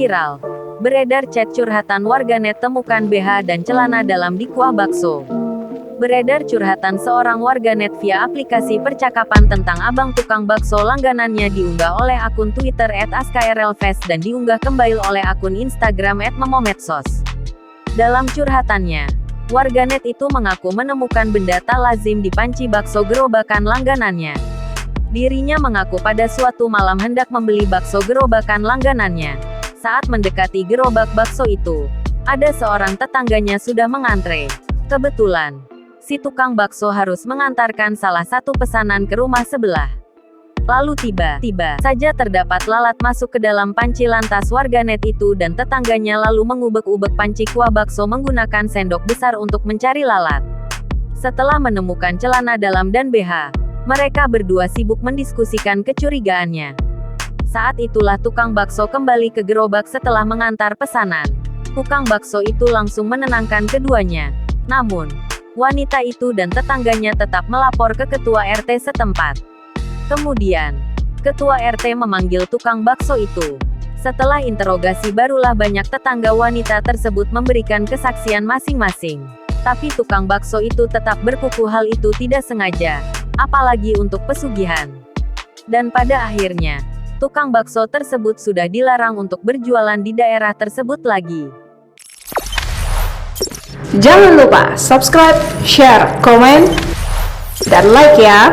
Viral. Beredar chat curhatan warganet temukan BH dan celana dalam di kuah bakso. Beredar curhatan seorang warganet via aplikasi percakapan tentang abang tukang bakso langganannya diunggah oleh akun Twitter @askrlfest dan diunggah kembali oleh akun Instagram @memomedsos. Dalam curhatannya, warganet itu mengaku menemukan benda tak lazim di panci bakso gerobakan langganannya. Dirinya mengaku pada suatu malam hendak membeli bakso gerobakan langganannya. Saat mendekati gerobak bakso itu, ada seorang tetangganya sudah mengantre. Kebetulan, si tukang bakso harus mengantarkan salah satu pesanan ke rumah sebelah. Lalu tiba-tiba saja terdapat lalat masuk ke dalam panci lantas warganet itu dan tetangganya lalu mengubek-ubek panci kuah bakso menggunakan sendok besar untuk mencari lalat. Setelah menemukan celana dalam dan BH, mereka berdua sibuk mendiskusikan kecurigaannya. Saat itulah tukang bakso kembali ke gerobak setelah mengantar pesanan. Tukang bakso itu langsung menenangkan keduanya. Namun, wanita itu dan tetangganya tetap melapor ke ketua RT setempat. Kemudian, ketua RT memanggil tukang bakso itu. Setelah interogasi barulah banyak tetangga wanita tersebut memberikan kesaksian masing-masing. Tapi tukang bakso itu tetap berkuku hal itu tidak sengaja, apalagi untuk pesugihan. Dan pada akhirnya, tukang bakso tersebut sudah dilarang untuk berjualan di daerah tersebut lagi. Jangan lupa subscribe, share, komen, dan like ya.